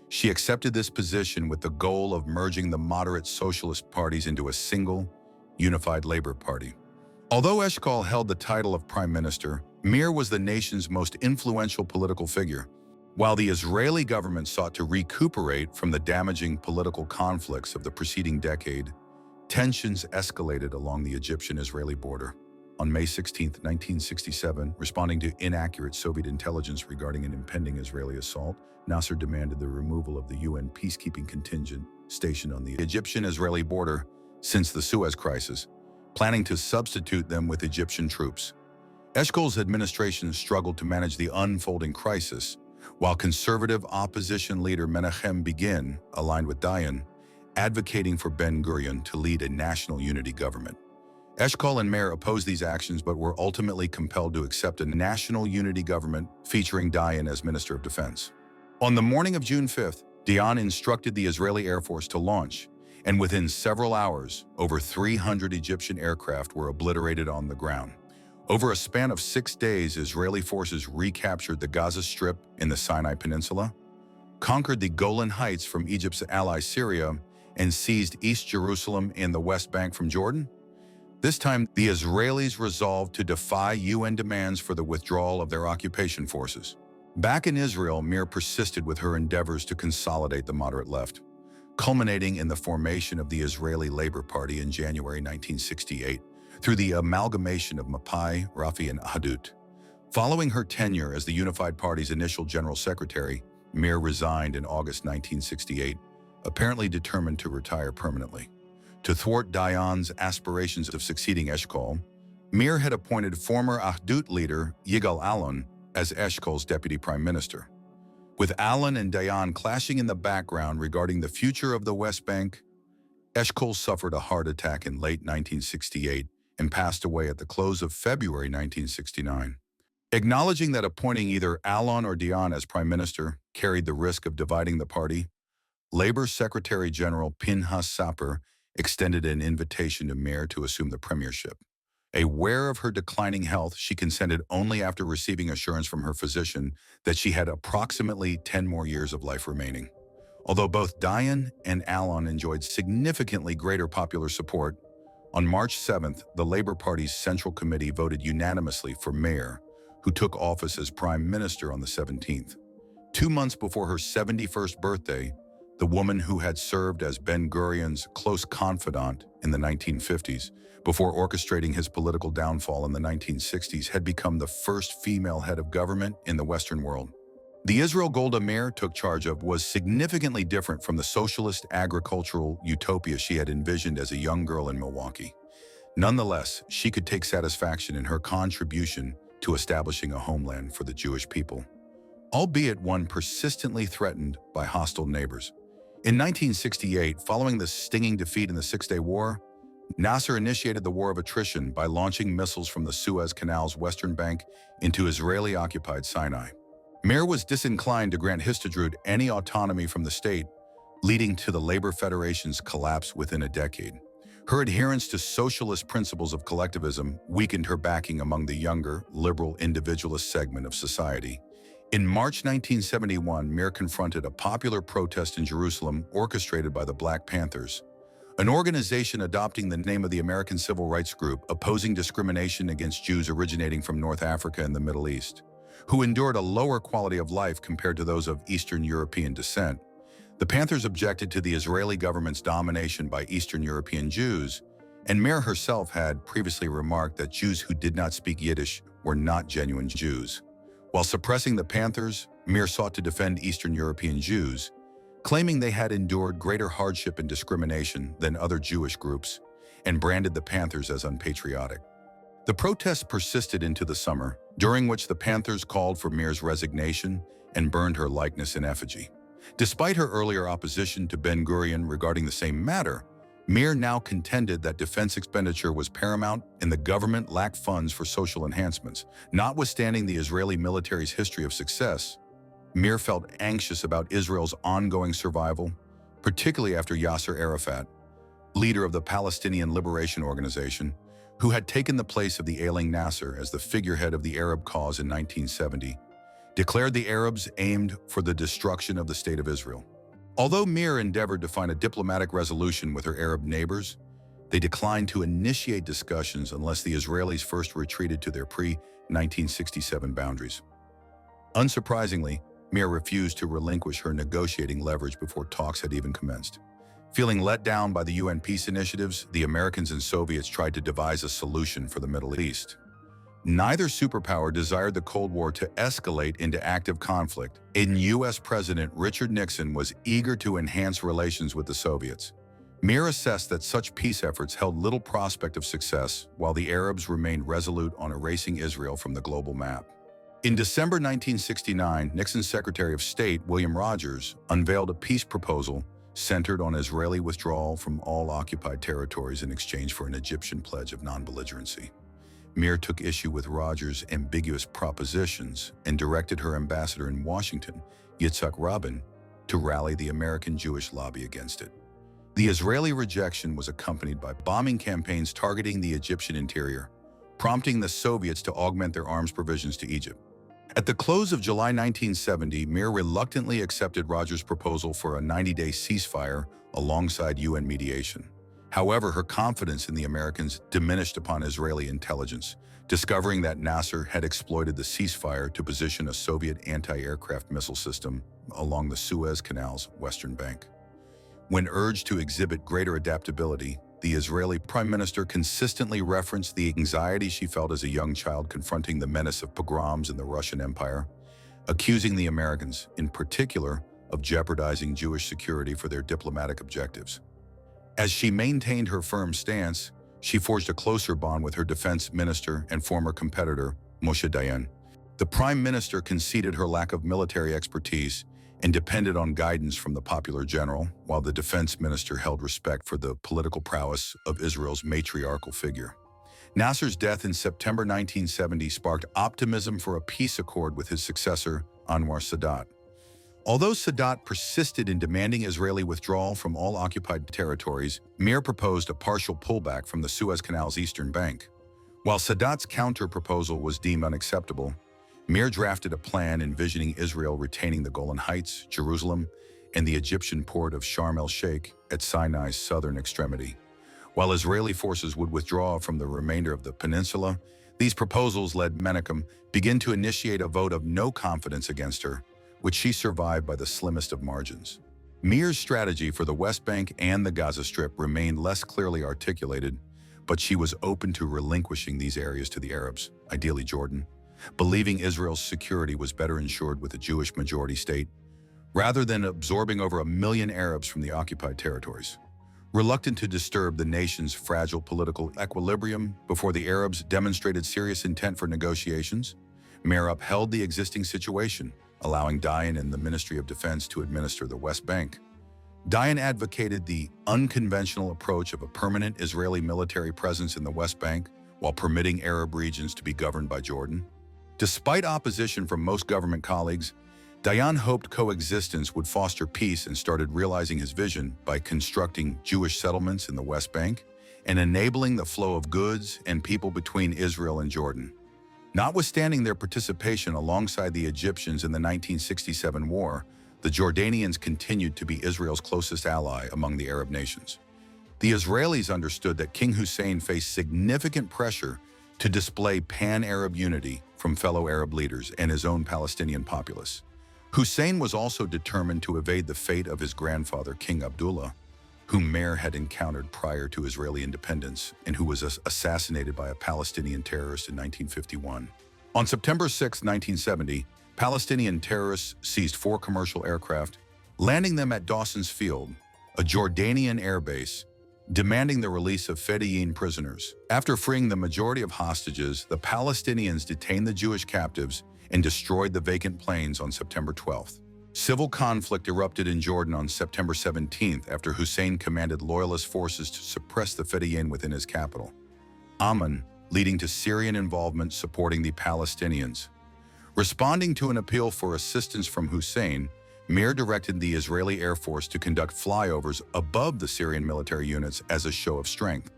She accepted this position with the goal of merging the moderate socialist parties into a single, unified Labor Party. Although Eshkol held the title of prime minister, Meir was the nation's most influential political figure. While the Israeli government sought to recuperate from the damaging political conflicts of the preceding decade, tensions escalated along the Egyptian-Israeli border. On May 16, 1967, responding to inaccurate Soviet intelligence regarding an impending Israeli assault, Nasser demanded the removal of the UN peacekeeping contingent stationed on the Egyptian-Israeli border since the Suez Crisis, planning to substitute them with Egyptian troops. Eshkol's administration struggled to manage the unfolding crisis, while conservative opposition leader Menachem Begin, aligned with Dayan, advocating for Ben-Gurion to lead a national unity government. Eshkol and Meir opposed these actions but were ultimately compelled to accept a national unity government featuring Dayan as Minister of Defense. On the morning of June 5th, Dayan instructed the Israeli Air Force to launch and within several hours, over 300 Egyptian aircraft were obliterated on the ground. Over a span of 6 days, Israeli forces recaptured the Gaza Strip in the Sinai Peninsula, conquered the Golan Heights from Egypt's ally Syria, and seized East Jerusalem and the West Bank from Jordan. This time, the Israelis resolved to defy UN demands for the withdrawal of their occupation forces. Back in Israel, Meir persisted with her endeavors to consolidate the moderate left, culminating in the formation of the Israeli Labor Party in January 1968 through the amalgamation of Mapai, Rafi, and Ahadut. Following her tenure as the Unified Party's initial general secretary, Meir resigned in August 1968, apparently determined to retire permanently. To thwart Dayan's aspirations of succeeding Eshkol, Meir had appointed former Ahadut leader Yigal Allon as Eshkol's deputy prime minister. With Allon and Dayan clashing in the background regarding the future of the West Bank, Eshkol suffered a heart attack in late 1968 and passed away at the close of February 1969. Acknowledging that appointing either Allon or Dayan as prime minister carried the risk of dividing the party, Labor Secretary General Pinhas Sapir extended an invitation to Meir to assume the premiership. Aware of her declining health, she consented only after receiving assurance from her physician that she had approximately 10 more years of life remaining. Although both Dayan and Allon enjoyed significantly greater popular support, on March 7th, the Labor Party's Central Committee voted unanimously for Meir, who took office as prime minister on the 17th. 2 months before her 71st birthday, the woman who had served as Ben-Gurion's close confidant in the 1950s, before orchestrating his political downfall in the 1960s, had become the first female head of government in the Western world. The Israel Golda Meir took charge of was significantly different from the socialist agricultural utopia she had envisioned as a young girl in Milwaukee. Nonetheless, she could take satisfaction in her contribution to establishing a homeland for the Jewish people, albeit one persistently threatened by hostile neighbors. In 1968, following the stinging defeat in the Six-Day War, Nasser initiated the War of Attrition by launching missiles from the Suez Canal's western bank into Israeli-occupied Sinai. Meir was disinclined to grant Histadrut any autonomy from the state, leading to the Labor Federation's collapse within a decade. Her adherence to socialist principles of collectivism weakened her backing among the younger, liberal individualist segment of society. In March 1971, Meir confronted a popular protest in Jerusalem orchestrated by the Black Panthers, an organization adopting the name of the American civil rights group opposing discrimination against Jews originating from North Africa and the Middle East, who endured a lower quality of life compared to those of Eastern European descent. The Panthers objected to the Israeli government's domination by Eastern European Jews, and Meir herself had previously remarked that Jews who did not speak Yiddish were not genuine Jews. While suppressing the Panthers, Meir sought to defend Eastern European Jews, claiming they had endured greater hardship and discrimination than other Jewish groups, and branded the Panthers as unpatriotic. The protests persisted into the summer, during which the Panthers called for Meir's resignation and burned her likeness in effigy. Despite her earlier opposition to Ben-Gurion regarding the same matter, Meir now contended that defense expenditure was paramount and the government lacked funds for social enhancements. Notwithstanding the Israeli military's history of success, Meir felt anxious about Israel's ongoing survival, particularly after Yasser Arafat, leader of the Palestinian Liberation Organization, who had taken the place of the ailing Nasser as the figurehead of the Arab cause in 1970, declared the Arabs aimed for the destruction of the State of Israel. Although Meir endeavored to find a diplomatic resolution with her Arab neighbors, they declined to initiate discussions unless the Israelis first retreated to their pre-1967 boundaries. Unsurprisingly, Meir refused to relinquish her negotiating leverage before talks had even commenced. Feeling let down by the UN peace initiatives, the Americans and Soviets tried to devise a solution for the Middle East. Neither superpower desired the Cold War to escalate into active conflict, and U.S. President Richard Nixon was eager to enhance relations with the Soviets. Meir assessed that such peace efforts held little prospect of success, while the Arabs remained resolute on erasing Israel from the global map. In December 1969, Nixon's Secretary of State, William Rogers, unveiled a peace proposal centered on Israeli withdrawal from all occupied territories in exchange for an Egyptian pledge of non-belligerency. Meir took issue with Rogers' ambiguous propositions and directed her ambassador in Washington, Yitzhak Rabin, to rally the American Jewish lobby against it. The Israeli rejection was accompanied by bombing campaigns targeting the Egyptian interior, prompting the Soviets to augment their arms provisions to Egypt. At the close of July 1970, Meir reluctantly accepted Rogers' proposal for a 90-day ceasefire alongside UN mediation. However, her confidence in the Americans diminished upon Israeli intelligence, discovering that Nasser had exploited the ceasefire to position a Soviet anti-aircraft missile system along the Suez Canal's western bank. When urged to exhibit greater adaptability, the Israeli Prime Minister consistently referenced the anxiety she felt as a young child confronting the menace of pogroms in the Russian Empire, accusing the Americans, in particular, of jeopardizing Jewish security for their diplomatic objectives. As she maintained her firm stance, she forged a closer bond with her defense minister and former competitor, Moshe Dayan. The Prime Minister conceded her lack of military expertise and depended on guidance from the popular general, while the defense minister held respect for the political prowess of Israel's matriarchal figure. Nasser's death in September 1970 sparked optimism for a peace accord with his successor, Anwar Sadat. Although Sadat persisted in demanding Israeli withdrawal from all occupied territories, Meir proposed a partial pullback from the Suez Canal's eastern bank. While Sadat's counter-proposal was deemed unacceptable, Meir drafted a plan envisioning Israel retaining the Golan Heights, Jerusalem, and the Egyptian port of Sharm el-Sheikh at Sinai's southern extremity. While Israeli forces would withdraw from the remainder of the peninsula, these proposals led Menachem begin to initiate a vote of no confidence against her, which she survived by the slimmest of margins. Meir's strategy for the West Bank and the Gaza Strip remained less clearly articulated, but she was open to relinquishing these areas to the Arabs, ideally Jordan, believing Israel's security was better ensured with a Jewish majority state, rather than absorbing over 1 million Arabs from the occupied territories. Reluctant to disturb the nation's fragile political equilibrium before the Arabs demonstrated serious intent for negotiations, Meir upheld the existing situation, allowing Dayan and the Ministry of Defense to administer the West Bank. Dayan advocated the unconventional approach of a permanent Israeli military presence in the West Bank while permitting Arab regions to be governed by Jordan. Despite opposition from most government colleagues, Dayan hoped coexistence would foster peace and started realizing his vision by constructing Jewish settlements in the West Bank and enabling the flow of goods and people between Israel and Jordan. Notwithstanding their participation alongside the Egyptians in the 1967 war, the Jordanians continued to be Israel's closest ally among the Arab nations. The Israelis understood that King Hussein faced significant pressure to display pan-Arab unity from fellow Arab leaders and his own Palestinian populace. Hussein was also determined to evade the fate of his grandfather, King Abdullah, whom Meir had encountered prior to Israeli independence and who was assassinated by a Palestinian terrorist in 1951. On September 6, 1970, Palestinian terrorists seized 4 commercial aircraft, landing them at Dawson's Field, a Jordanian airbase, demanding the release of Fedayeen prisoners. After freeing the majority of hostages, the Palestinians detained the Jewish captives and destroyed the vacant planes on September 12th. Civil conflict erupted in Jordan on September 17th after Hussein commanded loyalist forces to suppress the Fedayeen within his capital, Amman, leading to Syrian involvement supporting the Palestinians. Responding to an appeal for assistance from Hussein, Meir directed the Israeli Air Force to conduct flyovers above the Syrian military units as a show of strength.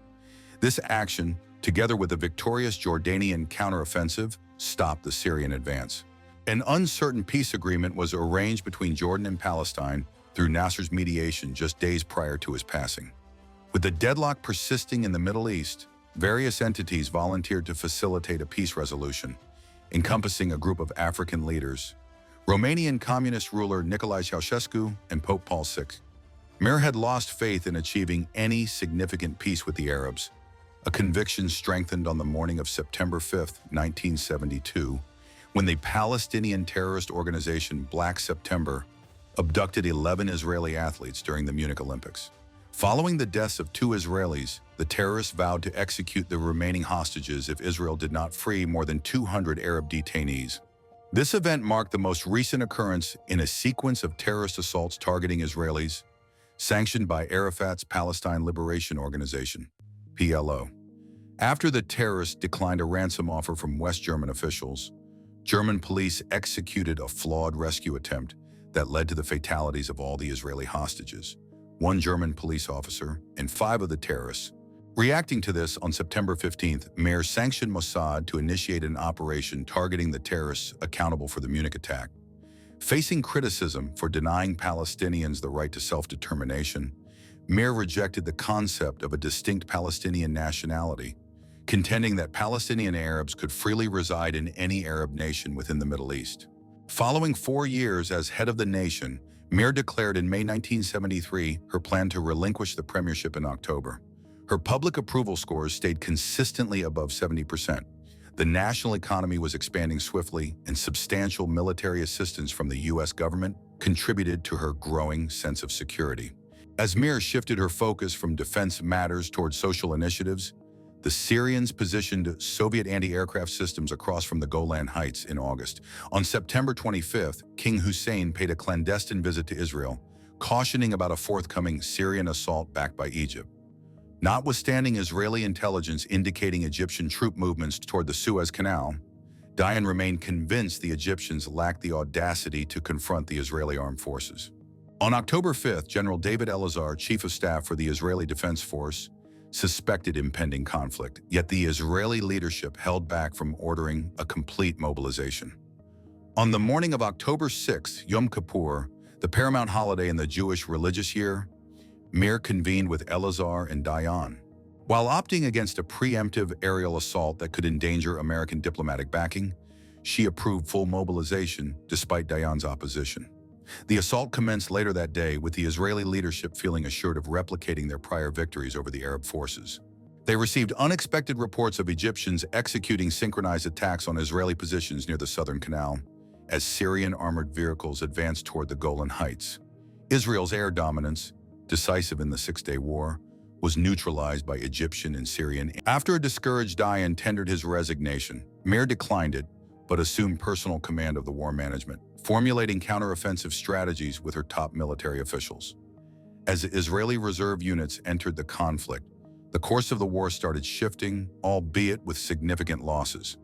This action, together with a victorious Jordanian counteroffensive, stopped the Syrian advance. An uncertain peace agreement was arranged between Jordan and Palestine through Nasser's mediation just days prior to his passing. With the deadlock persisting in the Middle East, various entities volunteered to facilitate a peace resolution, encompassing a group of African leaders, Romanian communist ruler Nicolae Ceausescu, and Pope Paul VI. Meir had lost faith in achieving any significant peace with the Arabs, a conviction strengthened on the morning of September 5, 1972, when the Palestinian terrorist organization Black September abducted 11 Israeli athletes during the Munich Olympics. Following the deaths of 2 Israelis, the terrorists vowed to execute the remaining hostages if Israel did not free more than 200 Arab detainees. This event marked the most recent occurrence in a sequence of terrorist assaults targeting Israelis, sanctioned by Arafat's Palestine Liberation Organization, PLO. After the terrorists declined a ransom offer from West German officials, German police executed a flawed rescue attempt that led to the fatalities of all the Israeli hostages, one German police officer, and 5 of the terrorists. Reacting to this, on September 15th, Meir sanctioned Mossad to initiate an operation targeting the terrorists accountable for the Munich attack. Facing criticism for denying Palestinians the right to self-determination, Meir rejected the concept of a distinct Palestinian nationality, contending that Palestinian Arabs could freely reside in any Arab nation within the Middle East. Following 4 years as head of the nation, Meir declared in May 1973 her plan to relinquish the premiership in October. Her public approval scores stayed consistently above 70%. The national economy was expanding swiftly, and substantial military assistance from the U.S. government contributed to her growing sense of security. As Meir shifted her focus from defense matters toward social initiatives, the Syrians positioned Soviet anti-aircraft systems across from the Golan Heights in August. On September 25th, King Hussein paid a clandestine visit to Israel, cautioning about a forthcoming Syrian assault backed by Egypt. Notwithstanding Israeli intelligence indicating Egyptian troop movements toward the Suez Canal, Dayan remained convinced the Egyptians lacked the audacity to confront the Israeli armed forces. On October 5th, General David Elazar, Chief of Staff for the Israeli Defense Force, suspected impending conflict, yet the Israeli leadership held back from ordering a complete mobilization. On the morning of October 6th, Yom Kippur, the paramount holiday in the Jewish religious year, Meir convened with Elazar and Dayan. While opting against a preemptive aerial assault that could endanger American diplomatic backing, she approved full mobilization despite Dayan's opposition. The assault commenced later that day, with the Israeli leadership feeling assured of replicating their prior victories over the Arab forces. They received unexpected reports of Egyptians executing synchronized attacks on Israeli positions near the Southern Canal as Syrian armored vehicles advanced toward the Golan Heights. Israel's air dominance, decisive in the Six-Day War, was neutralized by Egyptian and Syrian. After a discouraged Dayan tendered his resignation, Meir declined it, but assumed personal command of the war management, formulating counteroffensive strategies with her top military officials. As the Israeli reserve units entered the conflict, the course of the war started shifting, albeit with significant losses.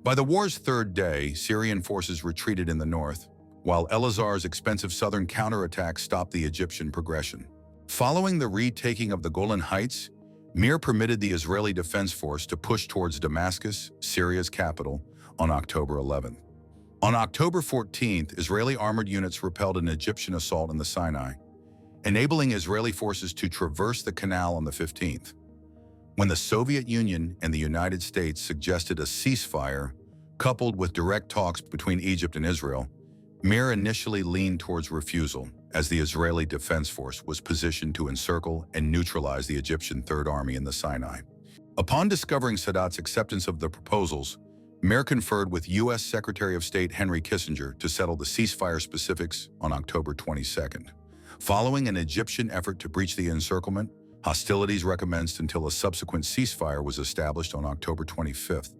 By the war's 3rd day, Syrian forces retreated in the north, while Elazar's expensive southern counterattack stopped the Egyptian progression. Following the retaking of the Golan Heights, Meir permitted the Israeli Defense Force to push towards Damascus, Syria's capital, on October 11th. On October 14th, Israeli armored units repelled an Egyptian assault in the Sinai, enabling Israeli forces to traverse the canal on the 15th. When the Soviet Union and the United States suggested a ceasefire, coupled with direct talks between Egypt and Israel, Meir initially leaned towards refusal, as the Israeli Defense Force was positioned to encircle and neutralize the Egyptian Third Army in the Sinai. Upon discovering Sadat's acceptance of the proposals, Meir conferred with U.S. Secretary of State Henry Kissinger to settle the ceasefire specifics on October 22nd. Following an Egyptian effort to breach the encirclement, hostilities recommenced until a subsequent ceasefire was established on October 25th,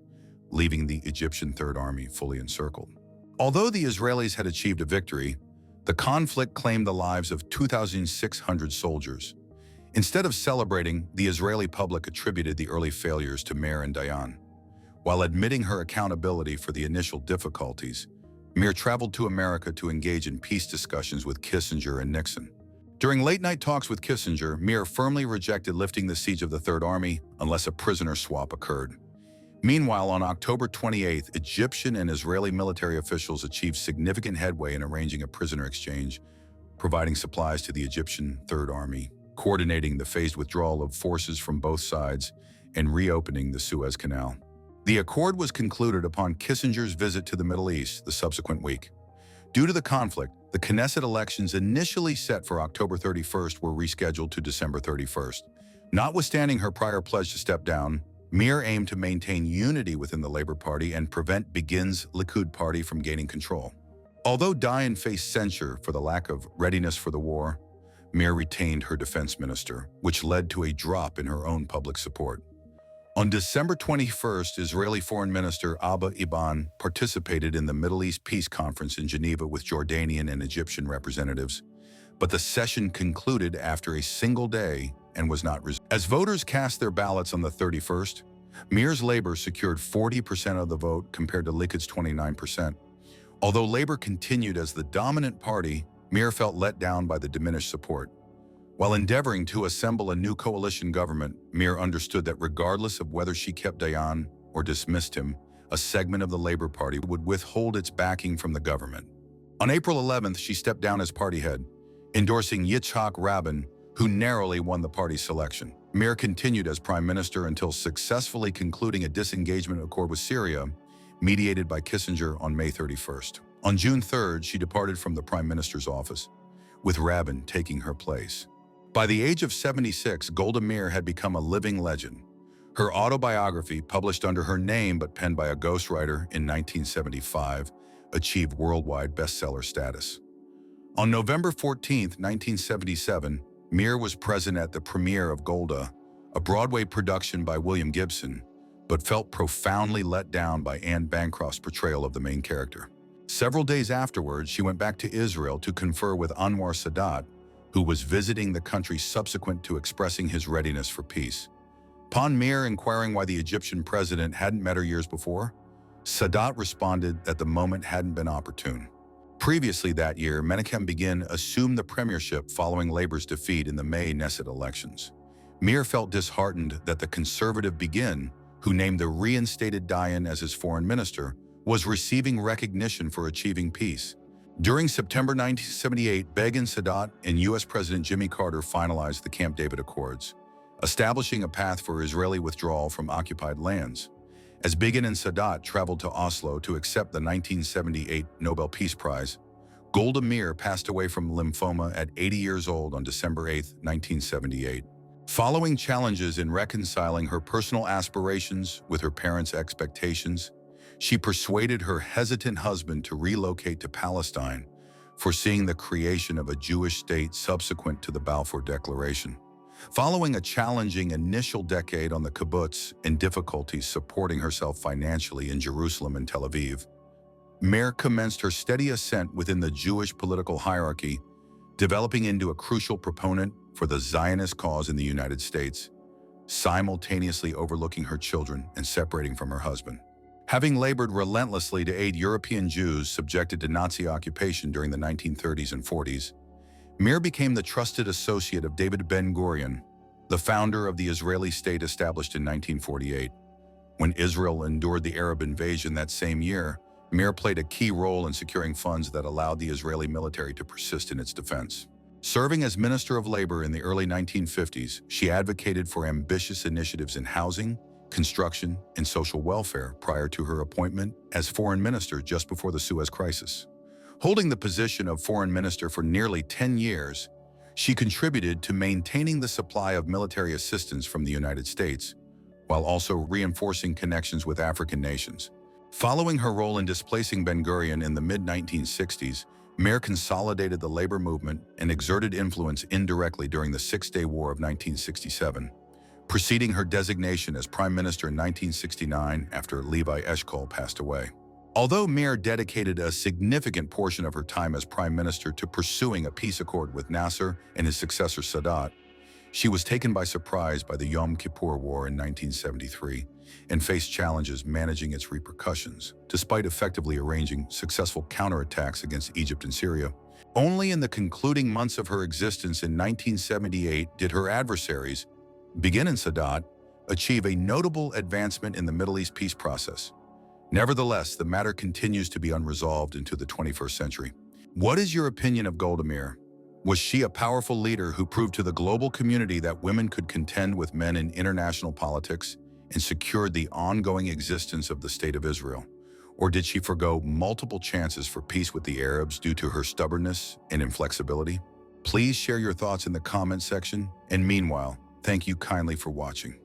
leaving the Egyptian Third Army fully encircled. Although the Israelis had achieved a victory, the conflict claimed the lives of 2,600 soldiers. Instead of celebrating, the Israeli public attributed the early failures to Meir and Dayan. While admitting her accountability for the initial difficulties, Meir traveled to America to engage in peace discussions with Kissinger and Nixon. During late-night talks with Kissinger, Meir firmly rejected lifting the siege of the Third Army unless a prisoner swap occurred. Meanwhile, on October 28th, Egyptian and Israeli military officials achieved significant headway in arranging a prisoner exchange, providing supplies to the Egyptian Third Army, coordinating the phased withdrawal of forces from both sides, and reopening the Suez Canal. The accord was concluded upon Kissinger's visit to the Middle East the subsequent week. Due to the conflict, the Knesset elections initially set for October 31st were rescheduled to December 31st. Notwithstanding her prior pledge to step down, Meir aimed to maintain unity within the Labour Party and prevent Begin's Likud party from gaining control. Although Dayan faced censure for the lack of readiness for the war, Meir retained her defense minister, which led to a drop in her own public support. On December 21st, Israeli Foreign Minister Abba Eban participated in the Middle East Peace Conference in Geneva with Jordanian and Egyptian representatives, but the session concluded after a single day and was not resumed. As voters cast their ballots on the 31st, Meir's Labour secured 40% of the vote compared to Likud's 29%. Although Labour continued as the dominant party, Meir felt let down by the diminished support. While endeavoring to assemble a new coalition government, Meir understood that regardless of whether she kept Dayan or dismissed him, a segment of the Labor Party would withhold its backing from the government. On April 11th, she stepped down as party head, endorsing Yitzhak Rabin, who narrowly won the party's selection. Meir continued as prime minister until successfully concluding a disengagement accord with Syria, mediated by Kissinger on May 31st. On June 3rd, she departed from the prime minister's office, with Rabin taking her place. By the age of 76, Golda Meir had become a living legend. Her autobiography, published under her name but penned by a ghostwriter in 1975, achieved worldwide bestseller status. On November 14, 1977, Meir was present at the premiere of Golda, a Broadway production by William Gibson, but felt profoundly let down by Anne Bancroft's portrayal of the main character. Several days afterwards, she went back to Israel to confer with Anwar Sadat, who was visiting the country subsequent to expressing his readiness for peace. Upon Meir inquiring why the Egyptian president hadn't met her years before, Sadat responded that the moment hadn't been opportune. Previously that year, Menachem Begin assumed the premiership following Labor's defeat in the May Knesset elections. Meir felt disheartened that the conservative Begin, who named the reinstated Dayan as his foreign minister, was receiving recognition for achieving peace. During September 1978, Begin, Sadat, and U.S. President Jimmy Carter finalized the Camp David Accords, establishing a path for Israeli withdrawal from occupied lands. As Begin and Sadat traveled to Oslo to accept the 1978 Nobel Peace Prize, Golda Meir passed away from lymphoma at 80 years old on December 8, 1978. Following challenges in reconciling her personal aspirations with her parents' expectations, she persuaded her hesitant husband to relocate to Palestine, foreseeing the creation of a Jewish state subsequent to the Balfour Declaration. Following a challenging initial decade on the kibbutz and difficulties supporting herself financially in Jerusalem and Tel Aviv, Meir commenced her steady ascent within the Jewish political hierarchy, developing into a crucial proponent for the Zionist cause in the United States, simultaneously overlooking her children and separating from her husband. Having labored relentlessly to aid European Jews subjected to Nazi occupation during the 1930s and 40s, Meir became the trusted associate of David Ben-Gurion, the founder of the Israeli state established in 1948. When Israel endured the Arab invasion that same year, Meir played a key role in securing funds that allowed the Israeli military to persist in its defense. Serving as Minister of Labor in the early 1950s, she advocated for ambitious initiatives in housing, construction, and social welfare prior to her appointment as foreign minister just before the Suez Crisis. Holding the position of foreign minister for nearly 10 years, she contributed to maintaining the supply of military assistance from the United States, while also reinforcing connections with African nations. Following her role in displacing Ben-Gurion in the mid-1960s, Meir consolidated the labor movement and exerted influence indirectly during the Six-Day War of 1967, preceding her designation as prime minister in 1969 after Levi Eshkol passed away. Although Meir dedicated a significant portion of her time as prime minister to pursuing a peace accord with Nasser and his successor Sadat, she was taken by surprise by the Yom Kippur War in 1973 and faced challenges managing its repercussions, despite effectively arranging successful counterattacks against Egypt and Syria. Only in the concluding months of her existence in 1978 did her adversaries, Begin and Sadat, achieve a notable advancement in the Middle East peace process. Nevertheless, the matter continues to be unresolved into the 21st century. What is your opinion of Golda Meir? Was she a powerful leader who proved to the global community that women could contend with men in international politics and secured the ongoing existence of the State of Israel? Or did she forgo multiple chances for peace with the Arabs due to her stubbornness and inflexibility? Please share your thoughts in the comment section, and meanwhile, thank you kindly for watching.